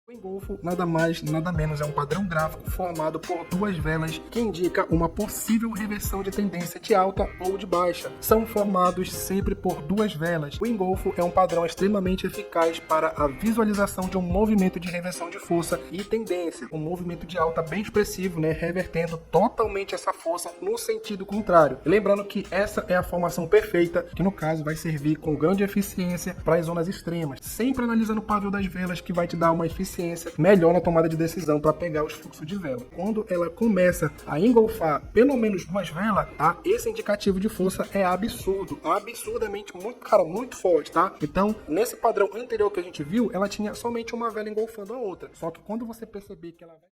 O engolfo nada mais, nada menos é um padrão gráfico formado por duas velas que indica uma possível reversão de tendência de alta ou de baixa. São formados sempre por duas velas. O engolfo é um padrão extremamente eficaz para a visualização de um movimento de reversão de força e tendência. Um movimento de alta bem expressivo, revertendo totalmente essa força no sentido contrário. E lembrando que essa é a formação perfeita, que no caso vai servir com grande eficiência para as zonas extremas. Sempre analisando o pavio das velas, que vai te dar uma eficiência melhor na tomada de decisão para pegar os fluxos de vela. Quando ela começa a engolfar pelo menos duas velas, tá? Esse indicativo de força é absurdo, absurdamente muito forte, tá? Então, nesse padrão anterior que a gente viu, ela tinha somente uma vela engolfando a outra. Só que quando você perceber que ela vai...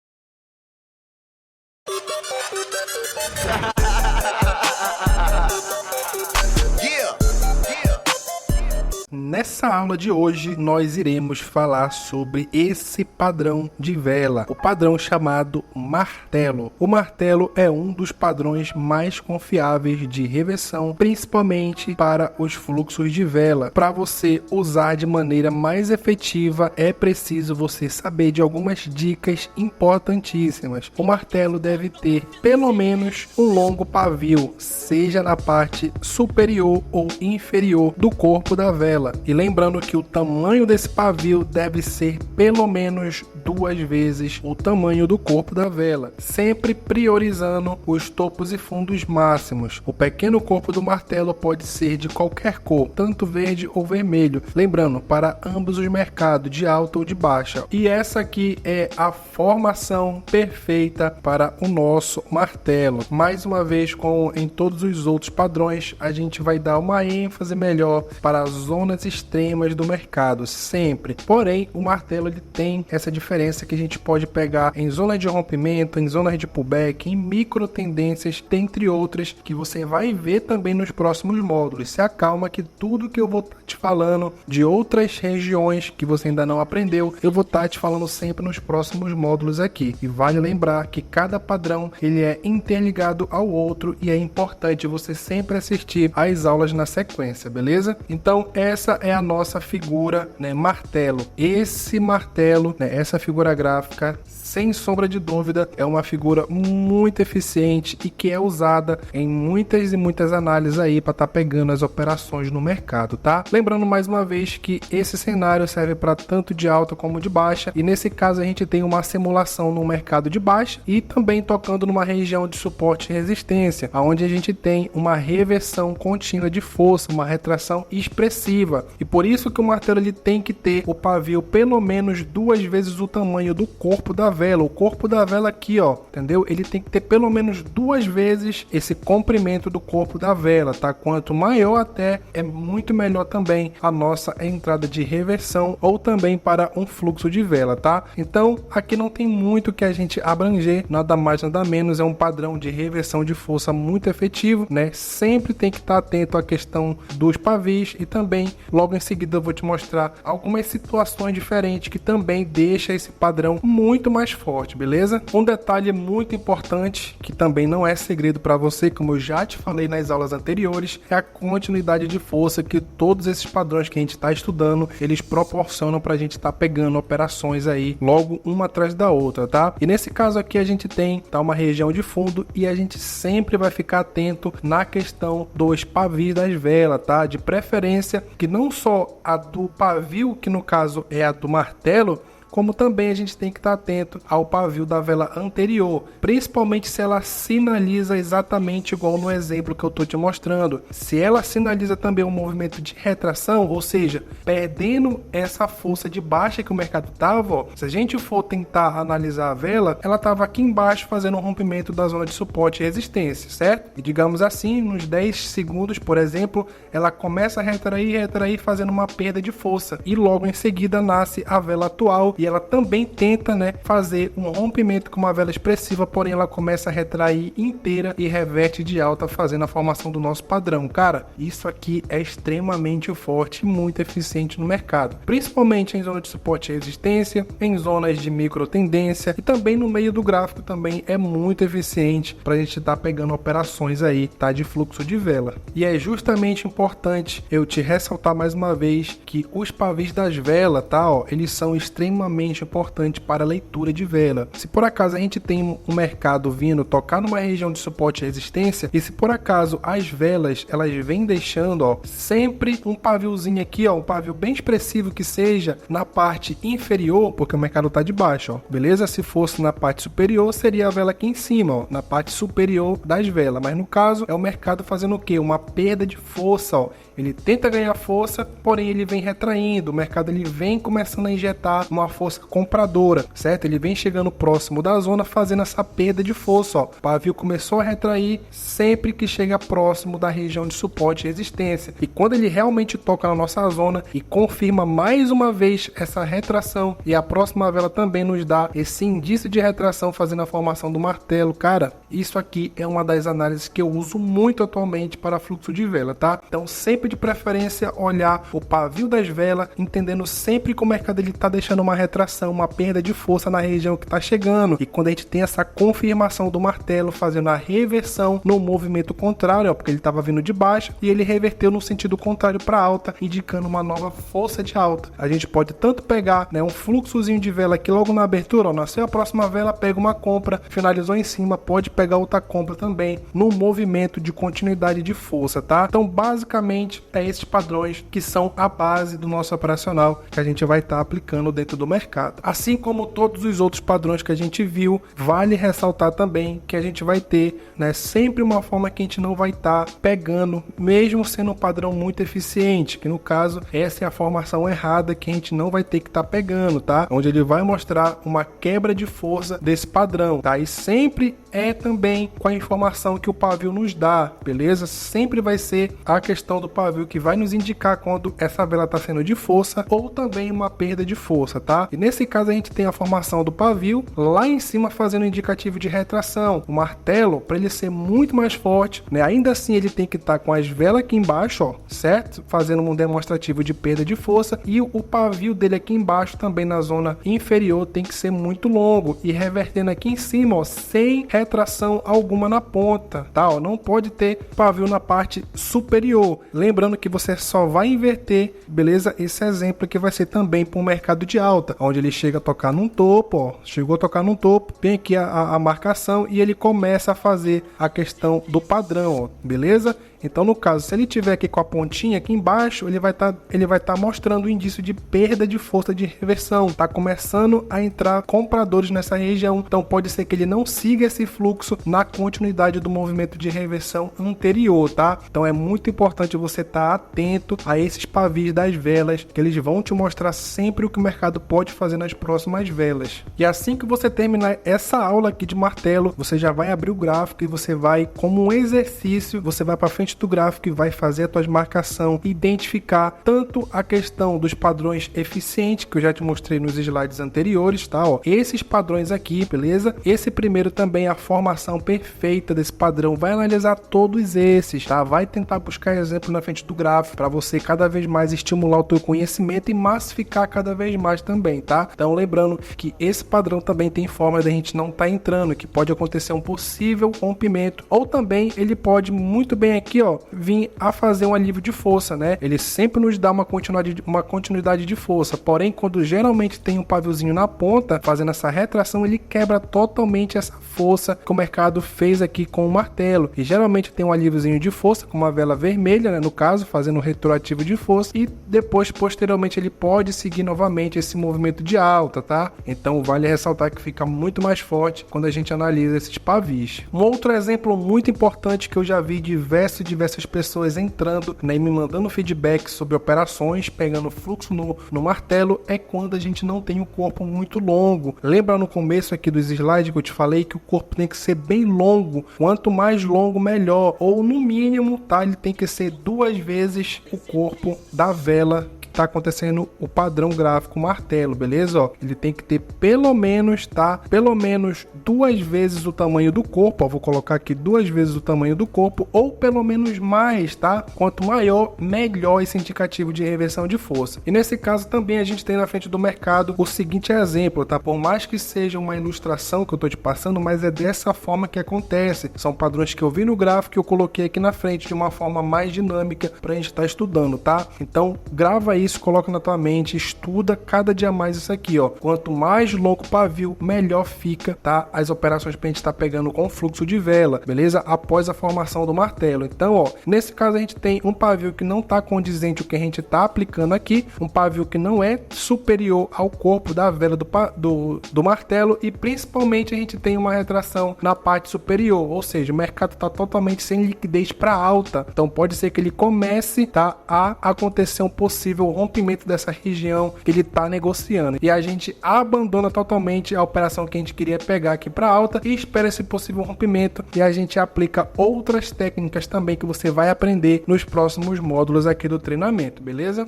Nessa aula de hoje, nós iremos falar sobre esse padrão de vela, o padrão chamado martelo. O martelo é um dos padrões mais confiáveis de reversão, principalmente para os fluxos de vela. Para você usar de maneira mais efetiva, é preciso você saber de algumas dicas importantíssimas. O martelo deve ter pelo menos um longo pavio, seja na parte superior ou inferior do corpo da vela. E lembrando que o tamanho desse pavio deve ser pelo menos duas vezes o tamanho do corpo da vela, sempre priorizando os topos e fundos máximos. O pequeno corpo do martelo pode ser de qualquer cor, tanto verde ou vermelho, lembrando, para ambos os mercados, de alta ou de baixa. E essa aqui é a formação perfeita para o nosso martelo. Mais uma vez, como em todos os outros padrões, a gente vai dar uma ênfase melhor para as zonas extremas do mercado, sempre. Porém, o martelo ele tem essa diferença que a gente pode pegar em zona de rompimento, em zonas de pullback, em micro tendências, dentre outras, que você vai ver também nos próximos módulos. Se acalma que tudo que eu vou estar te falando de outras regiões que você ainda não aprendeu, eu vou estar te falando sempre nos próximos módulos aqui. E vale lembrar que cada padrão ele é interligado ao outro e é importante você sempre assistir às aulas na sequência, beleza? Então, essa é a nossa figura, martelo. Esse martelo, essa figura gráfica, sem sombra de dúvida, é uma figura muito eficiente e que é usada em muitas e muitas análises aí para estar pegando as operações no mercado, tá? Lembrando mais uma vez que esse cenário serve para tanto de alta como de baixa, e nesse caso a gente tem uma simulação no mercado de baixa e também tocando numa região de suporte e resistência, onde a gente tem uma reversão contínua de força, uma retração expressiva. E por isso que o martelo ele tem que ter o pavio pelo menos duas vezes o tamanho do corpo da vela. O corpo da vela aqui, ó, entendeu? Ele tem que ter pelo menos duas vezes esse comprimento do corpo da vela, tá? Quanto maior até, é muito melhor também a nossa entrada de reversão ou também para um fluxo de vela, tá? Então, aqui não tem muito que a gente abranger, nada mais, nada menos, é um padrão de reversão de força muito efetivo, Sempre tem que estar atento à questão dos pavis e também, logo em seguida, eu vou te mostrar algumas situações diferentes que também deixa esse padrão muito mais forte, beleza? Um detalhe muito importante, que também não é segredo para você, como eu já te falei nas aulas anteriores, é a continuidade de força que todos esses padrões que a gente está estudando, eles proporcionam para a gente estar pegando operações aí, logo uma atrás da outra, tá? E nesse caso aqui a gente tem uma região de fundo e a gente sempre vai ficar atento na questão dos pavis das velas, tá? De preferência que não só a do pavio, que no caso é a do martelo, como também a gente tem que estar atento ao pavio da vela anterior, principalmente se ela sinaliza exatamente igual no exemplo que eu estou te mostrando. Se ela sinaliza também um movimento de retração, ou seja, perdendo essa força de baixa que o mercado estava, se a gente for tentar analisar a vela, ela estava aqui embaixo fazendo um rompimento da zona de suporte e resistência, certo? E digamos assim, nos 10 segundos, por exemplo, ela começa a retrair, fazendo uma perda de força, e logo em seguida nasce a vela atual, e ela também tenta, fazer um rompimento com uma vela expressiva, porém ela começa a retrair inteira e reverte de alta, fazendo a formação do nosso padrão. Cara, isso aqui é extremamente forte e muito eficiente no mercado, principalmente em zona de suporte e resistência, em zonas de micro tendência e também no meio do gráfico também é muito eficiente para a gente estar pegando operações aí, tá, de fluxo de vela. E é justamente importante eu te ressaltar mais uma vez que os pavis das velas, tá, ó, eles são extremamente extremamente importante para a leitura de vela. Se por acaso a gente tem um mercado vindo tocar numa região de suporte e resistência, e se por acaso as velas elas vêm deixando, ó, sempre um paviozinho aqui, ó, um pavio bem expressivo que seja na parte inferior, porque o mercado tá de baixo, ó, beleza? Se fosse na parte superior, seria a vela aqui em cima, ó, na parte superior das velas, mas no caso é o mercado fazendo o quê? Uma perda de força, ó. Ele tenta ganhar força, porém ele vem retraindo, o mercado ele vem começando a injetar uma força compradora, certo? Ele vem chegando próximo da zona, fazendo essa perda de força, ó. O pavio começou a retrair sempre que chega próximo da região de suporte e resistência. E quando ele realmente toca na nossa zona e confirma mais uma vez essa retração, e a próxima vela também nos dá esse indício de retração fazendo a formação do martelo, cara, isso aqui é uma das análises que eu uso muito atualmente para fluxo de vela, tá? Então sempre de preferência olhar o pavio das velas, entendendo sempre que o mercado ele tá deixando uma retração, uma perda de força na região que tá chegando, e quando a gente tem essa confirmação do martelo fazendo a reversão no movimento contrário, ó, porque ele estava vindo de baixo e ele reverteu no sentido contrário para alta, indicando uma nova força de alta. A gente pode tanto pegar, né, um fluxozinho de vela aqui logo na abertura, ó, nasceu a próxima vela, pega uma compra, finalizou em cima, pode pegar outra compra também no movimento de continuidade de força, tá? Então basicamente é esses padrões que são a base do nosso operacional que a gente vai estar aplicando dentro do mercado. Assim como todos os outros padrões que a gente viu, vale ressaltar também que a gente vai ter, né, sempre uma forma que a gente não vai estar pegando, mesmo sendo um padrão muito eficiente, que no caso essa é a formação errada que a gente não vai ter que estar pegando, tá? Onde ele vai mostrar uma quebra de força desse padrão, tá? E sempre é também com a informação que o pavio nos dá, beleza? Sempre vai ser a questão do pavio que vai nos indicar quando essa vela está sendo de força ou também uma perda de força, tá? E nesse caso a gente tem a formação do pavio lá em cima fazendo indicativo de retração. O martelo, para ele ser muito mais forte, né? Ainda assim ele tem que estar com as velas aqui embaixo, ó, certo? Fazendo um demonstrativo de perda de força, e o pavio dele aqui embaixo também na zona inferior tem que ser muito longo e revertendo aqui em cima, ó, sem retração alguma na ponta, tá? Ó, não pode ter pavio na parte superior. Lembrando que você só vai inverter, beleza? Esse exemplo aqui vai ser também para um mercado de alta, onde ele chega a tocar num topo, ó, chegou a tocar num topo, tem aqui a marcação e ele começa a fazer a questão do padrão, ó, beleza? Então, no caso, se ele tiver aqui com a pontinha aqui embaixo, ele vai estar mostrando o indício de perda de força de reversão. Tá começando a entrar compradores nessa região. Então, pode ser que ele não siga esse fluxo na continuidade do movimento de reversão anterior, tá? Então, é muito importante você estar atento a esses pavios das velas, que eles vão te mostrar sempre o que o mercado pode fazer nas próximas velas. E assim que você terminar essa aula aqui de martelo, você já vai abrir o gráfico e você vai, como um exercício, você vai para frente do gráfico e vai fazer a tua marcação, identificar tanto a questão dos padrões eficientes, que eu já te mostrei nos slides anteriores, tá? Ó, esses padrões aqui, beleza? Esse primeiro também é a formação perfeita desse padrão, vai analisar todos esses, tá? Vai tentar buscar exemplo na frente do gráfico, para você cada vez mais estimular o teu conhecimento e massificar cada vez mais também, tá? Então lembrando que esse padrão também tem forma de a gente não estar entrando, que pode acontecer um possível rompimento, ou também ele pode muito bem aqui, ó, vir a fazer um alívio de força, né? Ele sempre nos dá uma continuidade de força, porém quando geralmente tem um paviozinho na ponta fazendo essa retração, ele quebra totalmente essa força que o mercado fez aqui com o martelo, e geralmente tem um alíviozinho de força com uma vela vermelha, né, no caso, fazendo um retroativo de força, e depois posteriormente ele pode seguir novamente esse movimento de alta, tá? Então vale ressaltar que fica muito mais forte quando a gente analisa esses pavis. Um outro exemplo muito importante que eu já vi diversas pessoas entrando, né, e me mandando feedback sobre operações, pegando fluxo no martelo, é quando a gente não tem um corpo muito longo. Lembra no começo aqui dos slides que eu te falei que o corpo tem que ser bem longo, quanto mais longo melhor, ou no mínimo, tá, ele tem que ser 2 vezes o corpo da vela tá acontecendo o padrão gráfico martelo, beleza? Ó, ele tem que ter pelo menos, tá? Pelo menos 2 vezes o tamanho do corpo, ó, vou colocar aqui 2 vezes o tamanho do corpo, ou pelo menos mais, tá? Quanto maior, melhor esse indicativo de reversão de força. E nesse caso também a gente tem na frente do mercado o seguinte exemplo, tá? Por mais que seja uma ilustração que eu tô te passando, mas é dessa forma que acontece. São padrões que eu vi no gráfico e eu coloquei aqui na frente de uma forma mais dinâmica pra gente estar estudando, tá? Então, grava aí isso, coloca na tua mente, estuda cada dia mais isso aqui, ó. Quanto mais longo o pavio, melhor fica, tá? As operações pra gente estar pegando com fluxo de vela, beleza? Após a formação do martelo. Então, ó, nesse caso a gente tem um pavio que não tá condizente com o que a gente tá aplicando aqui, um pavio que não é superior ao corpo da vela do martelo, e principalmente a gente tem uma retração na parte superior, ou seja, o mercado tá totalmente sem liquidez para alta. Então pode ser que ele comece, tá, a acontecer um possível rompimento dessa região que ele tá negociando, e a gente abandona totalmente a operação que a gente queria pegar aqui para alta e espera esse possível rompimento, e a gente aplica outras técnicas também que você vai aprender nos próximos módulos aqui do treinamento, beleza?